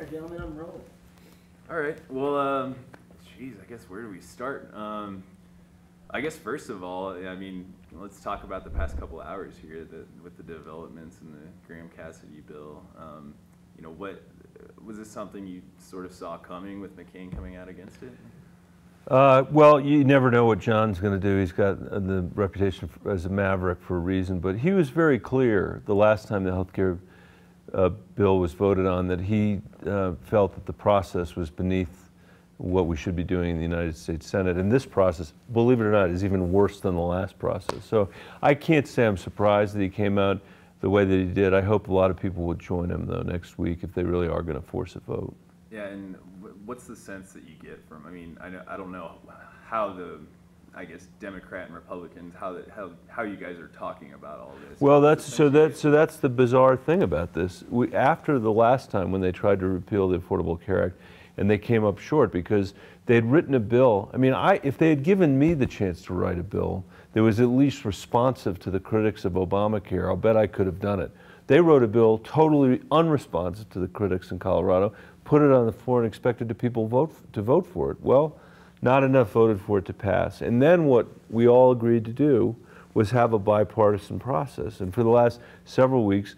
right, gentlemen, I'm rolling. All right. Well, geez, I guess where do we start? I guess first of all, I mean, let's talk about the past couple of hours here with the developments in the Graham-Cassidy bill. You know, what was this something you sort of saw coming with McCain coming out against it? Well, you never know what John's going to do. He's got the reputation as a maverick for a reason, but he was very clear the last time the healthcare bill was voted on that he felt that the process was beneath what we should be doing in the United States Senate. And this process, believe it or not, is even worse than the last process. So I can't say I'm surprised that he came out the way that he did. I hope a lot of people will join him, though, next week if they really are going to force a vote. Yeah, and what's the sense that you get from, I mean, I don't know how I guess, Democrat and Republicans, how you guys are talking about all this. Well, that's the bizarre thing about this. After the last time when they tried to repeal the Affordable Care Act, and they came up short because they had written a bill. I mean, if they had given me the chance to write a bill that was at least responsive to the critics of Obamacare, I'll bet I could have done it. They wrote a bill totally unresponsive to the critics in Colorado, put it on the floor and expected the people to vote for it. Well, not enough voted for it to pass. And then what we all agreed to do was have a bipartisan process. And for the last several weeks,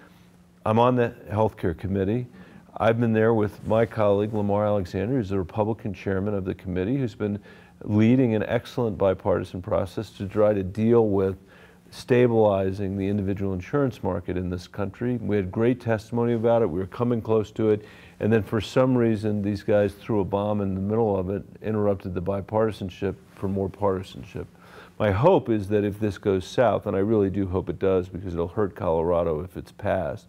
I'm on the healthcare committee. I've been there with my colleague, Lamar Alexander, who's the Republican chairman of the committee, who's been leading an excellent bipartisan process to try to deal with stabilizing the individual insurance market in this country. We had great testimony about it. We were coming close to it. And then for some reason, these guys threw a bomb in the middle of it, interrupted the bipartisanship for more partisanship. My hope is that if this goes south, and I really do hope it does because it'll hurt Colorado if it's passed,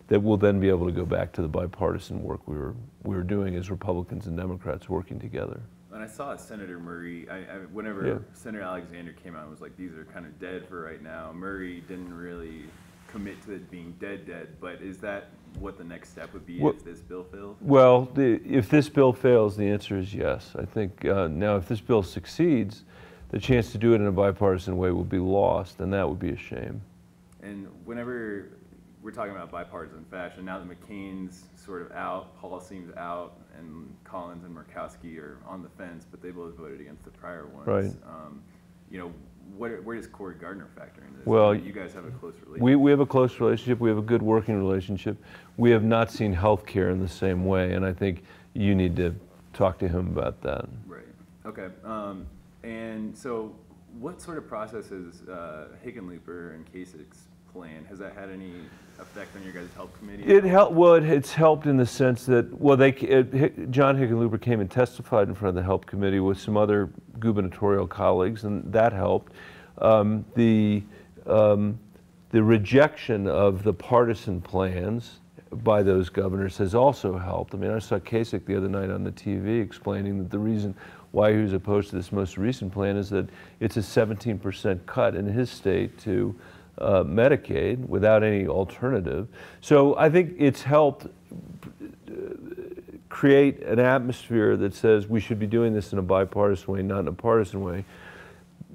that we'll then be able to go back to the bipartisan work we were doing as Republicans and Democrats working together. And I saw Senator Murray, whenever Senator Alexander came out and was like, these are kind of dead for right now, Murray didn't really commit to it being dead, but is that what the next step would be if this bill fails? Well, if this bill fails, the answer is yes. I think now if this bill succeeds, the chance to do it in a bipartisan way will be lost, and that would be a shame. And whenever we're talking about bipartisan fashion, now that McCain's sort of out, Paul seems out, and Collins and Murkowski are on the fence, but they both voted against the prior ones. Right. You know, where does Cory Gardner factor into this? Well, you guys have a close relationship. We have a close relationship. We have a good working relationship. We have not seen health care in the same way, and I think you need to talk to him about that. Right. Okay. And so what sort of process is Hickenlooper and Kasich's plan? Has that had any effect on your guys' help committee? It's helped in the sense that, John Hickenlooper came and testified in front of the help committee with some other gubernatorial colleagues, and that helped. The rejection of the partisan plans by those governors has also helped. I mean, I saw Kasich the other night on the TV explaining that the reason why he was opposed to this most recent plan is that it's a 17% cut in his state to Medicaid without any alternative. So I think it's helped create an atmosphere that says we should be doing this in a bipartisan way, not in a partisan way.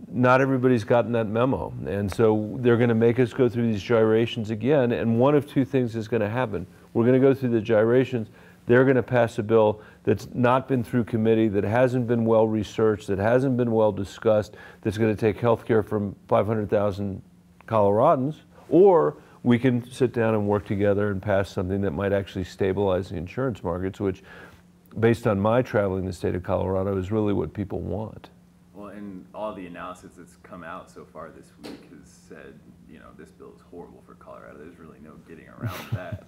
Not everybody's gotten that memo, and so they're going to make us go through these gyrations again, and one of two things is going to happen. We're going to go through the gyrations. They're going to pass a bill that's not been through committee, that hasn't been well researched, that hasn't been well discussed, that's going to take health care from 500,000 Coloradans, or we can sit down and work together and pass something that might actually stabilize the insurance markets, which, based on my traveling the state of Colorado, is really what people want. Well, and all the analysis that's come out so far this week has said, you know, this bill is horrible for Colorado. There's really no getting around that.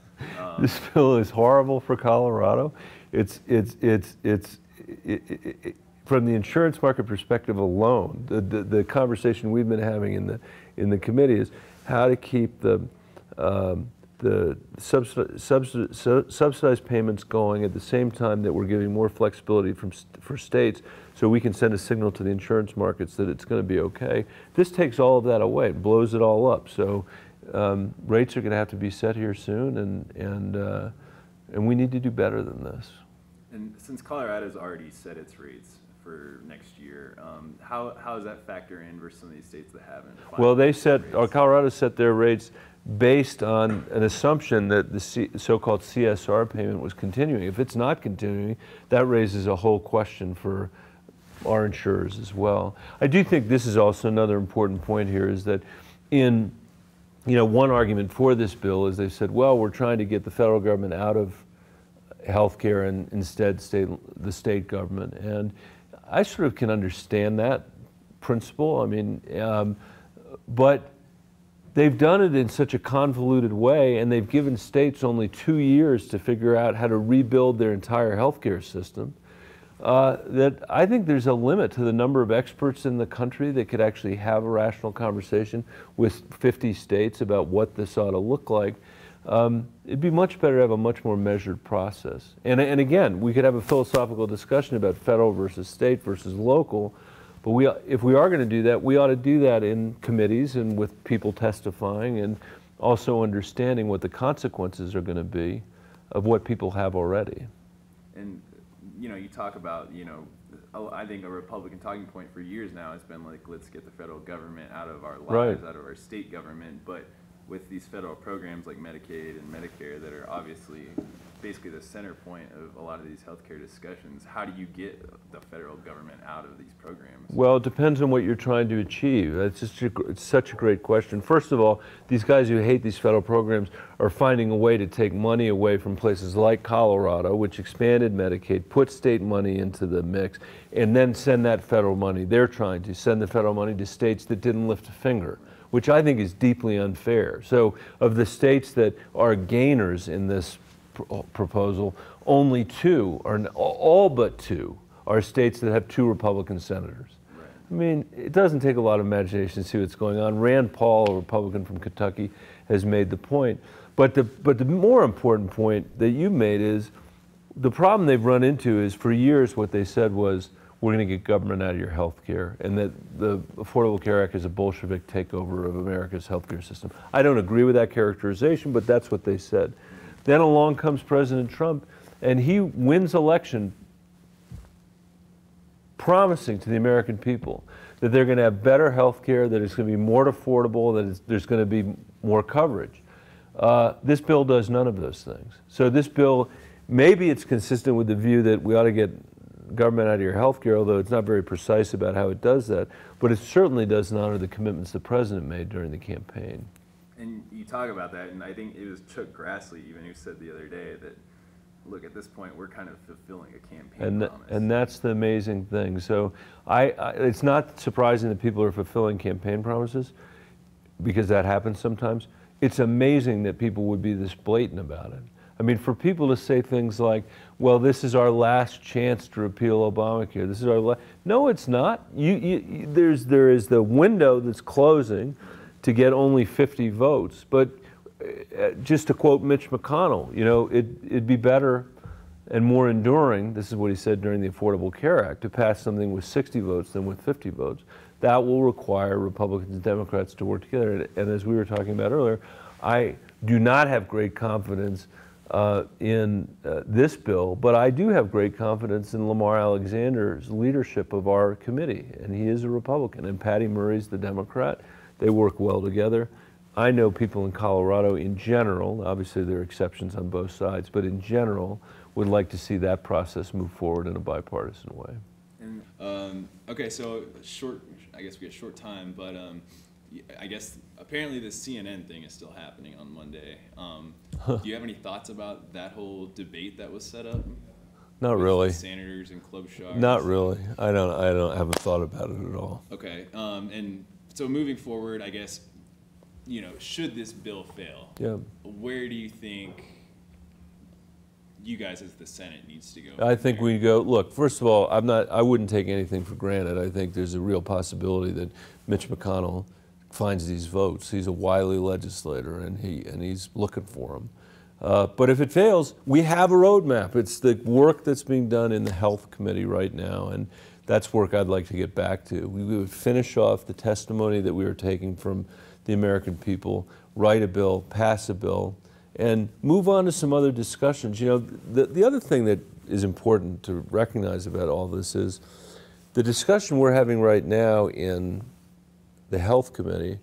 This bill is horrible for Colorado. From the insurance market perspective alone, the conversation we've been having in the committee is how to keep the subsidized payments going at the same time that we're giving more flexibility for states, so we can send a signal to the insurance markets that it's going to be okay. This takes all of that away, it blows it all up. So rates are going to have to be set here soon, and we need to do better than this. And since Colorado's already set its rates for next year. How does that factor in versus some of these states that haven't? Well, they set, Colorado set their rates based on an assumption that the so-called CSR payment was continuing. If it's not continuing, that raises a whole question for our insurers as well. I do think this is also another important point here, is that in, one argument for this bill is they said, well, we're trying to get the federal government out of healthcare and instead the state government. And I sort of can understand that principle. I mean, but they've done it in such a convoluted way, and they've given states only 2 years to figure out how to rebuild their entire healthcare system, that I think there's a limit to the number of experts in the country that could actually have a rational conversation with 50 states about what this ought to look like. It'd be much better to have a much more measured process. And again, we could have a philosophical discussion about federal versus state versus local, but if we are going to do that, we ought to do that in committees and with people testifying, and also understanding what the consequences are going to be of what people have already. And you talk about, I think a Republican talking point for years now has been like, let's get the federal government out of our lives, out of our state government. But with these federal programs like Medicaid and Medicare that are obviously basically the center point of a lot of these healthcare discussions, how do you get the federal government out of these programs? Well, it depends on what you're trying to achieve. It's such a great question. First of all, these guys who hate these federal programs are finding a way to take money away from places like Colorado, which expanded Medicaid, put state money into the mix, and then send that federal money. They're trying to send the federal money to states that didn't lift a finger, which I think is deeply unfair. So of the states that are gainers in this proposal, only two, or all but two, are states that have 2 Republican senators. Right. I mean, it doesn't take a lot of imagination to see what's going on. Rand Paul, a Republican from Kentucky, has made the point. But the more important point that you made is the problem they've run into is, for years what they said was, we're going to get government out of your health care, and that the Affordable Care Act is a Bolshevik takeover of America's healthcare system. I don't agree with that characterization, but that's what they said. Then along comes President Trump, and he wins election promising to the American people that they're going to have better health care, that it's going to be more affordable, that there's going to be more coverage. This bill does none of those things. So this bill, maybe it's consistent with the view that we ought to get government out of your health care, although it's not very precise about how it does that, but it certainly doesn't honor the commitments the president made during the campaign. And you talk about that, and I think it was Chuck Grassley even who said the other day that, look, at this point, we're kind of fulfilling a campaign promise. And that's the amazing thing. So it's not surprising that people are fulfilling campaign promises, because that happens sometimes. It's amazing that people would be this blatant about it. I mean, for people to say things like, well, this is our last chance to repeal Obamacare. This is our last. No, it's not. There is the window that's closing to get only 50 votes. But just to quote Mitch McConnell, it'd be better and more enduring, this is what he said during the Affordable Care Act, to pass something with 60 votes than with 50 votes. That will require Republicans and Democrats to work together. And as we were talking about earlier, I do not have great confidence in this bill, but I do have great confidence in Lamar Alexander's leadership of our committee, and he is a Republican, and Patty Murray's the Democrat. They work well together. I know people in Colorado in general, obviously there are exceptions on both sides, but in general would like to see that process move forward in a bipartisan way. And, okay, so I guess we have short time, but I guess apparently the CNN thing is still happening on Monday. Do you have any thoughts about that whole debate that was set up? Not really. Senators and Klobuchar. Not really. I haven't thought about it at all. Okay, and so moving forward, I guess, should this bill fail, where do you think you guys as the Senate needs to go? I think we go, look, first of all, I wouldn't take anything for granted. I think there's a real possibility that Mitch McConnell finds these votes. He's a wily legislator, and he's looking for them. But if it fails, we have a roadmap. It's the work that's being done in the Health Committee right now, and that's work I'd like to get back to. We would finish off the testimony that we were taking from the American people, write a bill, pass a bill, and move on to some other discussions. The other thing that is important to recognize about all this is The discussion we're having right now in the Health Committee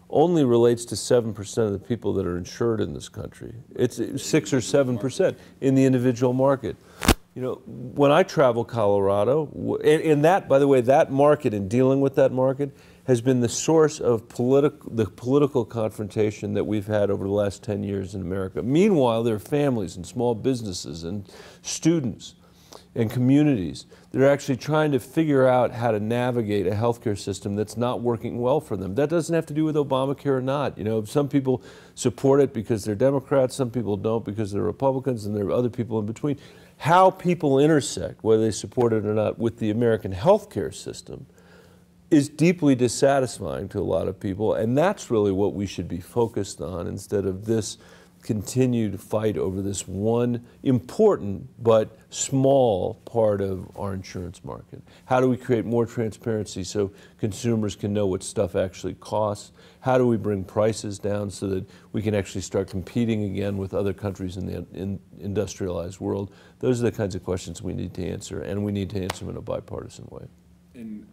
only relates to 7% of the people that are insured in this country. It's 6 or 7% in the individual market. You know, when I travel Colorado, and that, by the way, that market and dealing with that market has been the source of the political confrontation that we've had over the last 10 years in America. Meanwhile, there are families and small businesses and students and communities that are actually trying to figure out how to navigate a healthcare system that's not working well for them. That doesn't have to do with Obamacare or not. You know, some people support it because they're Democrats, some people don't because they're Republicans, and there are other people in between. How people intersect, whether they support it or not, with the American healthcare system is deeply dissatisfying to a lot of people, and that's really what we should be focused on instead of this continued fight over this one important but small part of our insurance market. How do we create more transparency so consumers can know what stuff actually costs? How do we bring prices down so that we can actually start competing again with other countries in the industrialized world? Those are the kinds of questions we need to answer, and we need to answer them in a bipartisan way. And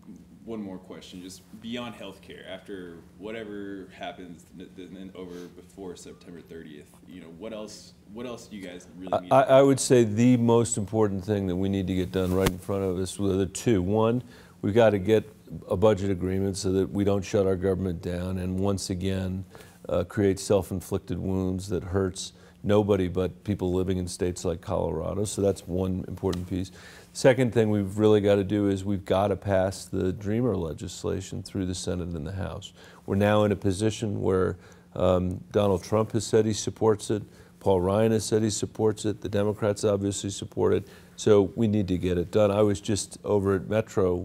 one more question, just beyond healthcare, after whatever happens over before September 30th, you know, what else do you guys really need? I would say the most important thing that we need to get done right in front of us are the two. One, we've got to get a budget agreement so that we don't shut our government down and once again create self-inflicted wounds that hurts nobody but people living in states like Colorado. So that's one important piece. Second thing we've really got to do is we've got to pass the Dreamer legislation through the Senate and the House. We're now in a position where Donald Trump has said he supports it. Paul Ryan has said he supports it. The Democrats obviously support it. So we need to get it done. I was just over at Metro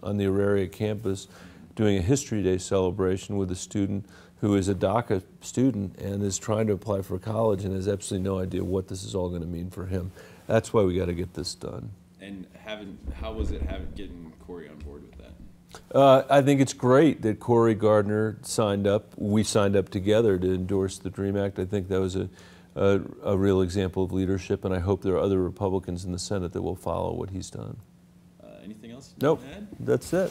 on the Auraria campus doing a History Day celebration with a student who is a DACA student and is trying to apply for college and has absolutely no idea what this is all going to mean for him. That's why we got to get this done. And how was it getting Cory on board with that? I think it's great that Cory Gardner signed up. We signed up together to endorse the DREAM Act. I think that was a real example of leadership, and I hope there are other Republicans in the Senate that will follow what he's done. Anything else? Nope, that's it.